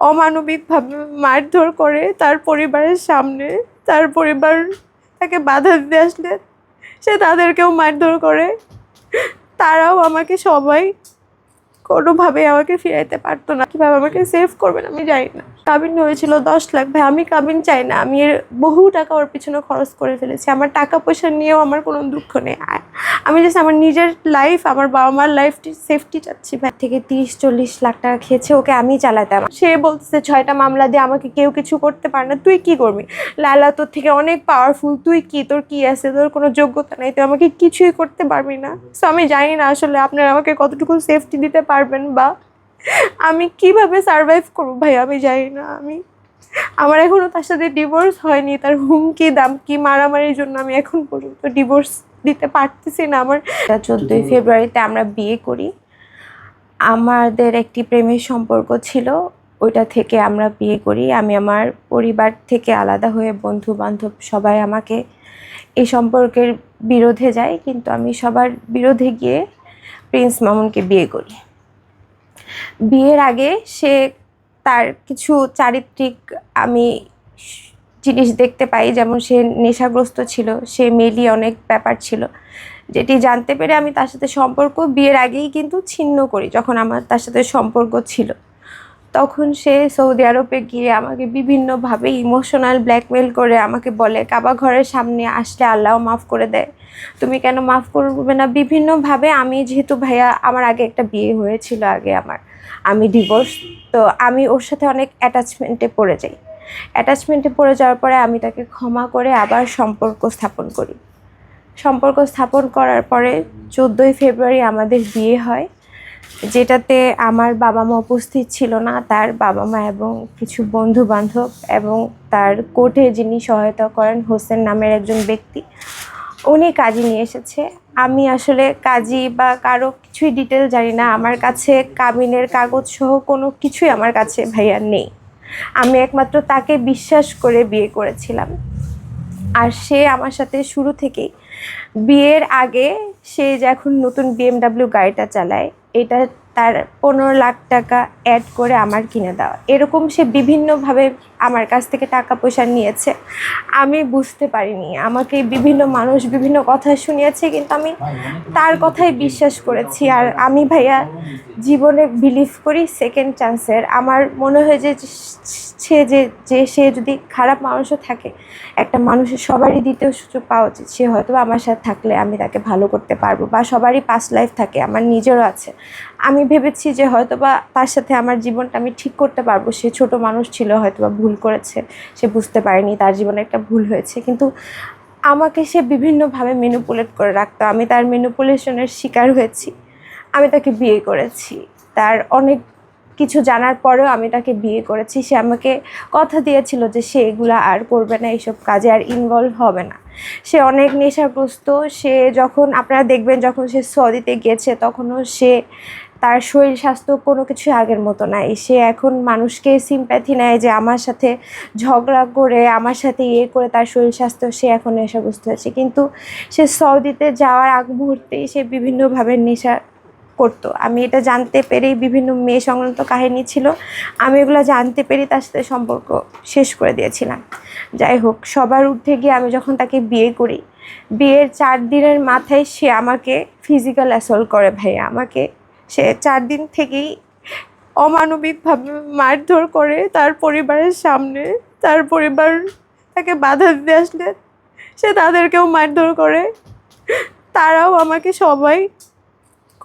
অমানবিকভাবে মারধর করে তার পরিবারের সামনে। তার পরিবার তাকে বাধা দিতে আসলে সে তাদেরকেও মারধর করে। তারাও আমাকে সবাই কোনোভাবে আমাকে ফিরাইতে পারতো না। কিভাবে আমাকে সেভ করবেন আমি জানি না। কাবিন হয়েছিল 10 লাখ। ভাই আমি কাবিন চাই না, আমি এর বহু টাকা ওর পিছনে খরচ করে ফেলেছি। আমার টাকা পয়সা নিয়েও আমার কোনো দুঃখ নেই। আমি জাস্ট আমার নিজের লাইফ, আমার বাবা মার লাইফটি সেফটি চাচ্ছি। ভাই থেকে 30-40 লাখ টাকা খেয়েছে, ওকে আমি চালাতাম। সে বলতেছে 6টা মামলা দিয়ে আমাকে কেউ কিছু করতে পারে না। তুই কি করবি? লালা তোর থেকে অনেক পাওয়ারফুল, তুই কি, তোর কি আছে? তোর কোনো যোগ্যতা নাই, তুই আমাকে কিছুই করতে পারবি না। সো আমি জানি না আসলে আপনারা আমাকে কতটুকু সেফটি দিতে পারবেন বা আমি কিভাবে সারভাইভ করবো। ভাই আমি জানি না। আমার এখনো তার সাথে ডিভোর্স হয়নি। তার হুমকি দামকি মারামারির জন্য আমি এখন পর্যন্ত ডিভোর্স দিতে পারতেছি না। আমার 14ই ফেব্রুয়ারিতে আমরা বিয়ে করি। আমাদের একটি প্রেমের সম্পর্ক ছিল, ওইটা থেকে আমরা বিয়ে করি। আমি আমার পরিবার থেকে আলাদা হয়ে বন্ধু বান্ধব সবাই আমাকে এই সম্পর্কের বিরোধে যায়, কিন্তু আমি সবার বিরোধে গিয়ে প্রিন্স মামুনকে বিয়ে করি। বিয়ের আগে সে তার কিছু চারিত্রিক আমি জিনিস দেখতে পাই, যেমন সে নেশাগ্রস্ত ছিল, সে মেলি অনেক ব্যাপার ছিল, যেটি জানতে পেরে আমি তার সাথে সম্পর্ক বিয়ের আগেই কিন্তু ছিন্ন করি। যখন আমার তার সাথে সম্পর্ক ছিল তখন সে সৌদি আরবে গিয়ে আমাকে বিভিন্নভাবে ইমোশনাল ব্ল্যাকমেল করে আমাকে বলে কাবা ঘরের সামনে আসলে আল্লাহ মাফ করে দেয়, তুমি কেন মাফ করবে না। বিভিন্নভাবে আমি যেহেতু ভাইয়া আমার আগে একটা বিয়ে হয়েছিল, আগে আমি ডিভোর্স, তো আমি ওর সাথে অনেক অ্যাটাচমেন্টে পড়ে যাই। অ্যাটাচমেন্টে পড়ে যাওয়ার পরে আমি তাকে ক্ষমা করে আবার সম্পর্ক স্থাপন করি। সম্পর্ক স্থাপন করার পরে 14ই ফেব্রুয়ারি আমাদের বিয়ে হয়, যেটাতে আমার বাবা মা উপস্থিত ছিল না। তার বাবা মা এবং কিছু বন্ধু বান্ধব এবং তার কোর্টে যিনি সহায়তা করেন হোসেন নামের একজন ব্যক্তি, উনি কাজী নিয়ে এসেছে। আমি আসলে কাজী বা কারো কিছুই ডিটেল জানি না। আমার কাছে কাবিনের কাগজ সহ কোনো কিছুই আমার কাছে ভাইয়া নেই। আমি একমাত্র তাকে বিশ্বাস করে বিয়ে করেছিলাম। আর সে আমার সাথে শুরু থেকেই, বিয়ের আগে সে যখন নতুন BMW গাড়িটা চালায়, এটা তার 15 লাখ টাকা অ্যাড করে আমার কিনে দেওয়া। এরকম সে বিভিন্নভাবে আমার কাছ থেকে টাকা পয়সা নিয়েছে। আমি বুঝতে পারিনি, আমাকে বিভিন্ন মানুষ বিভিন্ন কথা শুনিয়েছে, কিন্তু আমি তার কথাই বিশ্বাস করেছি। আর আমি ভাইয়া জীবনে বিলিভ করি সেকেন্ড চান্সের। আমার মনে হয় যে সে যদি খারাপ মানুষও থাকে, একটা মানুষের সবারই দ্বিতীয় সুযোগ পাওয়া উচিত। সে হয়তো আমার সাথে থাকলে আমি তাকে ভালো করতে পারবো, বা সবারই পাস্ট লাইফ থাকে, আমার নিজেরও আছে। আমি ভেবেছি যে হয়তো বা তার সাথে আমার জীবনটা আমি ঠিক করতে পারবো। সে ছোট মানুষ ছিল, হয়তো বা ভুল করেছে, সে বুঝতে পারেনি তার জীবনে একটা ভুল হয়েছে, কিন্তু আমাকে সে বিভিন্নভাবে ম্যানিপুলেট করে রাখতো। আমি তার ম্যানিপুলেশনের শিকার হয়েছি। আমি তাকে বিয়ে করেছি। তার অনেক কিছু জানার পরেও আমি তাকে বিয়ে করেছি। সে আমাকে কথা দিয়েছিল যে সে এগুলা আর করবে না, এইসব কাজে আর ইনভলভ হবে না। সে অনেক নেশাগ্রস্ত। সে যখন আপনারা দেখবেন যখন সে সৌদিতে গেছে, তখনও তার শরীর স্বাস্থ্য কোনো কিছুই আগের মতো নাই। সে এখন মানুষকে সিম্প্যাথি নেয় যে আমার সাথে ঝগড়া করে, আমার সাথে করে তার শরীর স্বাস্থ্য, সে এখন নেশাগ্রস্ত হয়েছে। কিন্তু সে সৌদিতে যাওয়ার আগ মুহূর্তেই সে বিভিন্নভাবে নেশা করতো। আমি এটা জানতে পেরেই, বিভিন্ন মেয়ে সংক্রান্ত কাহিনী ছিল, আমি এগুলো জানতে পেরে তার সাথে সম্পর্ক শেষ করে দিয়েছিলাম। যাই হোক, সবার ঊর্ধ্বে গিয়ে আমি যখন তাকে বিয়ে করি, বিয়ের 4 দিনের মাথায় সে আমাকে ফিজিক্যাল অ্যাসল্ট করে। ভাইয়া আমাকে সে 4 দিন থেকেই অমানবিকভাবে মারধর করে তার পরিবারের সামনে। তার পরিবার তাকে বাধা দিতে আসলে সে তাদেরকেও মারধর করে। তারাও আমাকে সবাই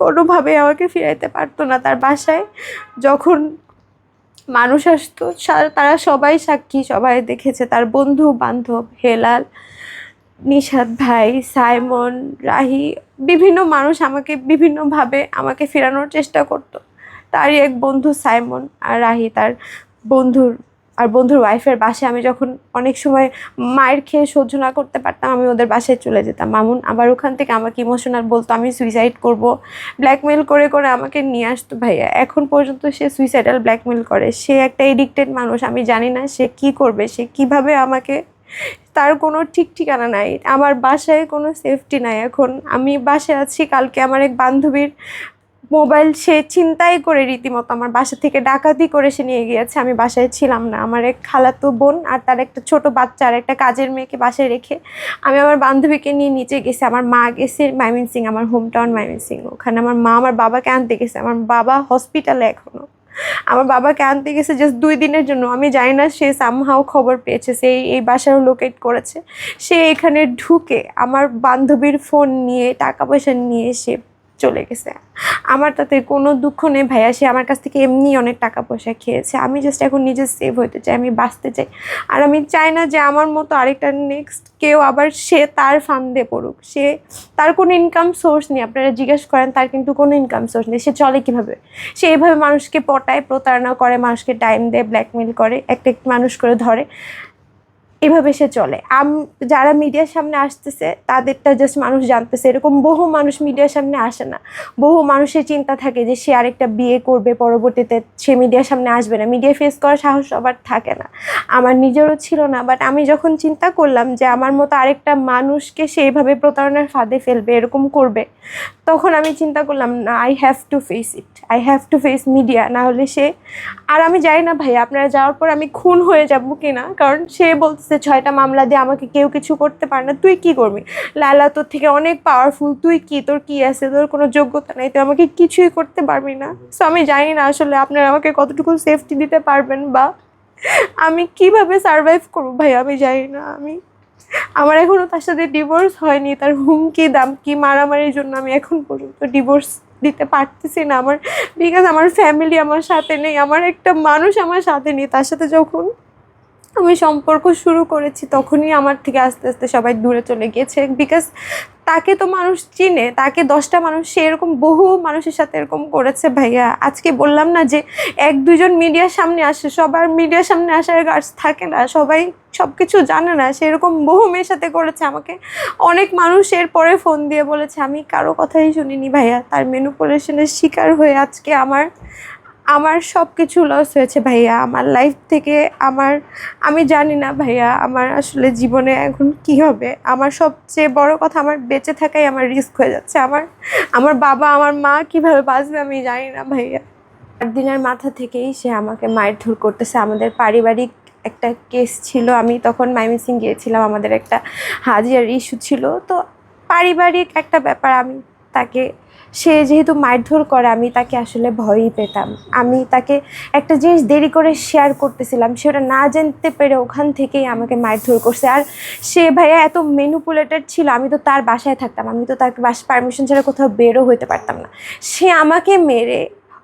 কোনোভাবে আমাকে ফিরাইতে পারতো না। তার বাসায় যখন মানুষ আসতো, তারা সবাই সাক্ষী, সবাই দেখেছে। তার বন্ধু বান্ধব, হেলাল, নিশাদ ভাই, সাইমন, রাহি, বিভিন্ন মানুষ আমাকে বিভিন্নভাবে আমাকে ফেরানোর চেষ্টা করতো। তারই এক বন্ধু সাইমন আর রাহি, তার বন্ধুর ওয়াইফের বাসায় আমি যখন অনেক সময় মায়ের খেয়ে সহ্য না করতে পারতাম, আমি ওদের বাসায় চলে যেতাম। মামুন আবার ওখান থেকে আমাকে ইমোশনাল বলতো আমি সুইসাইড করব, ব্ল্যাকমেল করে করে আমাকে নিয়ে আসতো। ভাইয়া এখন পর্যন্ত সে সুইসাইডাল ব্ল্যাকমেল করে। সে একটা এডিক্টেড মানুষ। আমি জানি না সে কি করবে, সে কিভাবে আমাকে, তার কোনো ঠিক ঠিকানা নাই। আমার বাসায় কোনো সেফটি নাই। এখন আমি বাসায় আছি, কালকে আমার এক বান্ধবীর মোবাইল সে ছিনতাই করে রীতিমতো আমার বাসা থেকে ডাকাতি করে সে নিয়ে গিয়েছে। আমি বাসায় ছিলাম না, আমার এক খালাতো বোন আর তার একটা ছোট বাচ্চা আর একটা কাজের মেয়েকে বাসায় রেখে আমি আমার বান্ধবীকে নিয়ে নিচে গেছি। আমার মা গেছে ময়মনসিং, আমার হোম টাউন ময়মনসিং। ওখানে আমার মা আমার বাবাকে আনতে গেছে, আমার বাবা হসপিটালে এখনো। আমার বাবাকে আনতে গেছে জাস্ট 2 দিনের জন্য। আমি জানি না সে সামহাও খবর পেয়েছে, সে এই বাসাও লোকেট করেছে। সে এখানে ঢুকে আমার বান্ধবীর ফোন নিয়ে টাকা পয়সা নিয়ে সে চলে গেছে। আমার তাতে কোনো দুঃখ নেই ভাইয়া, সে আমার কাছ থেকে এমনি অনেক টাকা পয়সা খেয়েছে। আমি জাস্ট এখন নিজে সেভ হতে চাই, আমি বাঁচতে চাই। আর আমি চাই না যে আমার মতো আরেকটা নেক্সট কেউ আবার সে তার ফান্দে পড়ুক। সে তার কোনো ইনকাম সোর্স নেই, আপনারা জিজ্ঞেস করেন তার কিন্তু কোনো ইনকাম সোর্স নেই। সে চলে কীভাবে? সে এইভাবে মানুষকে পটায়, প্রতারণা করে, মানুষকে টাইম দেয়, ব্ল্যাকমেল করে, একটা মানুষ করে ধরে, এভাবে সে চলে। যারা মিডিয়ার সামনে আসতেছে তাদেরটা জাস্ট মানুষ জানতেছে, এরকম বহু মানুষ মিডিয়ার সামনে আসে না। বহু মানুষের চিন্তা থাকে যে সে আরেকটা বিয়ে করবে, পরবর্তীতে সে মিডিয়ার সামনে আসবে না। মিডিয়া ফেস করার সাহস সবার থাকে না, আমার নিজেরও ছিল না। বাট আমি যখন চিন্তা করলাম যে আমার মতো আরেকটা মানুষকে সে এইভাবে প্রতারণার ফাঁদে ফেলবে, এরকম করবে, তখন আমি চিন্তা করলাম না, I have to face it, I have to face media. না হলে সে আর আমি জানি না ভাই আপনারা যাওয়ার পর আমি খুন হয়ে যাবো কিনা, কারণ সে বলতেছে 6টা মামলা দিয়ে আমাকে কেউ কিছু করতে পারে না। তুই কি করবি? লায়লা তোর থেকে অনেক পাওয়ারফুল, তুই কি, তোর কি আছে? তোর কোনো যোগ্যতা নেই, তুই আমাকে কিছুই করতে পারবি না। সো আমি জানি না আসলে আপনারা আমাকে কতটুকু সেফটি দিতে পারবেন বা আমি কিভাবে সারভাইভ করবো ভাই, আমি জানি না। আমার এখনও তার সাথে ডিভোর্স হয়নি, তার হুমকি দামকি মারামারির জন্য আমি এখন পর্যন্ত ডিভোর্স দিতে পারতেছি না। বিকজ আমার ফ্যামিলি আমার সাথে নেই, আমার একটা মানুষ আমার সাথে নেই। তার সাথে যখন আমি সম্পর্ক শুরু করেছি তখনই আমার থেকে আস্তে আস্তে সবাই দূরে চলে গিয়েছে। বিকজ তাকে তো মানুষ চিনে, তাকে 10টা মানুষ সে এরকম বহু মানুষের সাথে এরকম করেছে ভাইয়া। আজকে বললাম না যে 1-2 জন মিডিয়ার সামনে আসে, সবার মিডিয়ার সামনে আসার গার্ডস থাকে না, সবাই সব কিছু জানে না। সেরকম বহু মেয়ের সাথে করেছে আমাকে। অনেক মানুষ এরপরে ফোন দিয়ে বলেছে, আমি কারো কথাই শুনিনি ভাইয়া, তার ম্যানিপুলেশনের শিকার হয়ে আজকে আমার সব কিছু লস হয়েছে ভাইয়া। আমার লাইফ থেকে আমি জানি না ভাইয়া আমার আসলে জীবনে এখন কি হবে। আমার সবচেয়ে বড় কথা, আমার বেঁচে থাকাই আমার রিস্ক হয়ে যাচ্ছে। আমার বাবা আমার মা কিভাবে বাঁচবে আমি জানি না ভাইয়া। 8 দিনের মাথা থেকেই সে আমাকে মারধর করতেছে। আমাদের পারিবারিক একটা কেস ছিল, আমি তখন ময়মনসিং গিয়েছিলাম, আমাদের একটা হাজিরার ইস্যু ছিল। তো পারিবারিক একটা ব্যাপার, সে যেহেতু মারধর করে আমি তাকে আসলে ভয়ই পেতাম। আমি তাকে একটা জিনিস দেরি করে শেয়ার করতেছিলাম, সেটা না জানতে পেরে ওখান থেকেই আমাকে মারধর করছে। আর সে ভাইয়া এত ম্যানিপুলেটেড ছিল, আমি তো তার বাসায় থাকতাম, আমি তো তার পারমিশন ছাড়া কোথাও বেরও হতে পারতাম না। সে আমাকে মেরে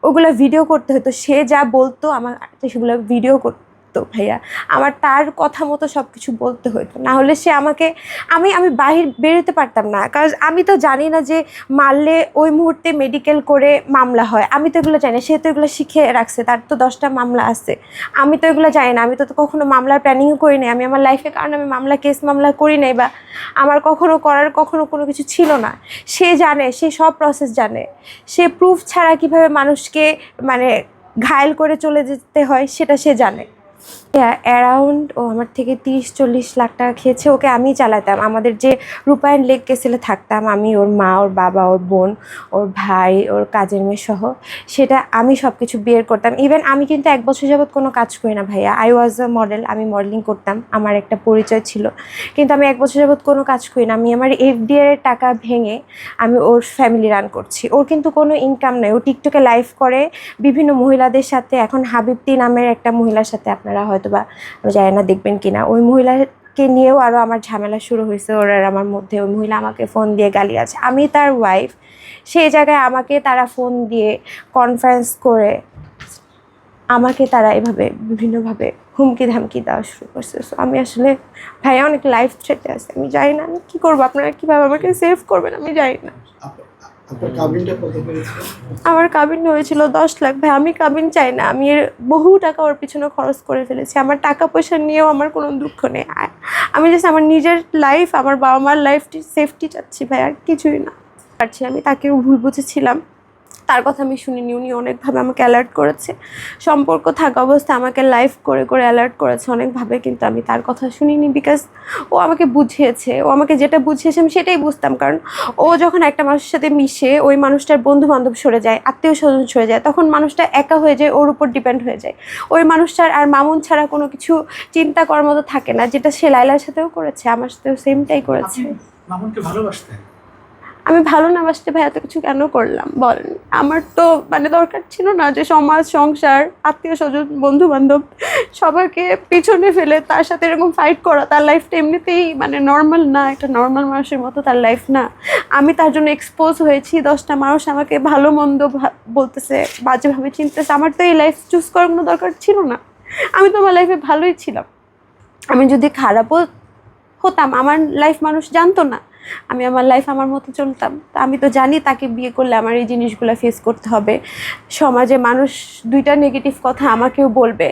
ওগুলো ভিডিও করতে হতো, সে যা বলতো আমার সেগুলো ভিডিও করতো ভাইয়া। আমার তার কথা মতো সব কিছু বলতে হতো, না হলে সে আমাকে আমি বাহির বেরোতে পারতাম না। কারণ আমি তো জানি না যে মারলে ওই মুহূর্তে মেডিকেল করে মামলা হয়, আমি তো এগুলো জানি না। সে তো এগুলো শিখে রাখছে, তার তো 10টা মামলা আছে, আমি তো এগুলো জানি না। আমি তো কখনো মামলার প্ল্যানিংও করি নাই আমি আমার লাইফে, কারণ আমি মামলা করি নাই বা আমার কখনো কোনো কিছু ছিল না। সে জানে, সে সব প্রসেস জানে। সে প্রুফ ছাড়া কিভাবে মানুষকে ঘায়েল করে চলে যেতে হয় সেটা সে জানে। অ্যারাউন্ড ও আমার থেকে 30-40 লাখ টাকা খেয়েছে। ওকে আমি চালাতাম। আমাদের যে রূপায়ণ লেক কেসেলে থাকতাম, আমি, ওর মা, ওর বাবা, ওর বোন, ওর ভাই, ওর কাজের মেয়ে সহ, সেটা আমি সব কিছু বিয়ের করতাম। ইভেন আমি কিন্তু 1 বছর যাবৎ কোনো কাজ করি না ভাইয়া। আই ওয়াজ আ মডেল, আমি মডেলিং করতাম, আমার একটা পরিচয় ছিল, কিন্তু আমি 1 বছর যাবৎ কোনো কাজ করি না। আমি আমার FDR এর টাকা ভেঙে আমি ওর ফ্যামিলি রান করছি। ওর কিন্তু কোনো ইনকাম নেই। ও টিকটকে লাইভ করে বিভিন্ন মহিলাদের সাথে। এখন হাবিবতি নামের একটা মহিলার সাথে, আপনারা হয়তো বা আমি জানি না দেখবেন কিনা, ওই মহিলাকে নিয়েও আরও আমার ঝামেলা শুরু হয়েছে ওর আর আমার মধ্যে। ওই মহিলা আমাকে ফোন দিয়ে গালি আছে, আমি তার ওয়াইফ। সেই জায়গায় আমাকে তারা ফোন দিয়ে কনফারেন্স করে আমাকে তারা এভাবে বিভিন্নভাবে হুমকি ধামকি দেওয়া শুরু করছে। সো আমি আসলে ভাইয়া অনেক লাইফ থ্রেটে আছে, আমি জানি না আমি কী করবো। আপনারা কীভাবে আমাকে সেভ করবেন আমি জানি না। আমার কাবিন হয়েছিল 10 লাখ ভাই। আমি কাবিন চাই না, আমি বহু টাকা ওর পিছনে খরচ করে ফেলেছি। আমার টাকা পয়সা নিয়েও আমার কোনো দুঃখ নেই। আমি জাস্ট আমার নিজের লাইফ, আমার বাবা মার লাইফটি সেফটি চাচ্ছি ভাই, আর কিছুই না পারছি। আমি তাকেও ভুল বুঝেছিলাম, তার কথা আমি শুনিনি, উনি অনেকভাবে আমাকে অ্যালার্ট করেছে, সম্পর্ক থাকা অবস্থায় আমাকে লাইভ করে করে অ্যালার্ট করেছে অনেকভাবে, কিন্তু আমি তার কথা শুনিনি বিকজ ও আমাকে বুঝিয়েছে, ও আমাকে যেটা বুঝিয়েছে আমি সেটাই বুঝতাম। কারণ ও যখন একটা মানুষের সাথে মিশে, ওই মানুষটার বন্ধু বান্ধব সরে যায়, আত্মীয় স্বজন সরে যায়, তখন মানুষটা একা হয়ে যায়, ওর উপর ডিপেন্ড হয়ে যায়। ওই মানুষটার আর মামুন ছাড়া কোনো কিছু চিন্তা করার মতো থাকে না, যেটা সে লাইলার সাথেও করেছে, আমার সাথেও সেমটাই করেছে। মামুনকে ভালোবাসতেন? আমি ভালো না বাসতে ভাই এত কিছু কেন করলাম বলেন? আমার তো মানে দরকার ছিল না যে সমাজ, সংসার, আত্মীয় স্বজন, বন্ধু বান্ধব সবাইকে পিছনে ফেলে তার সাথে এরকম ফাইট করা। তার লাইফটা এমনিতেই মানে নর্মাল না, একটা নর্মাল মানুষের মতো তার লাইফ না। আমি তার জন্য এক্সপোজ হয়েছি, 10টা মানুষ আমাকে ভালো মন্দ বলতেছে, বাজেভাবে চিনতেছে। আমার তো এই লাইফ চুজ করার কোনো দরকার ছিল না। আমি তো আমার লাইফে ভালোই ছিলাম। আমি যদি খারাপও হতাম, আমার লাইফ মানুষ জানতো না, আমি আমার লাইফ আমার মতো চলতাম। তা আমি তো জানি তাকে বিয়ে করলে আমার এই জিনিসগুলো ফেস করতে হবে, সমাজে মানুষ 2টা নেগেটিভ কথা আমাকেও বলবে।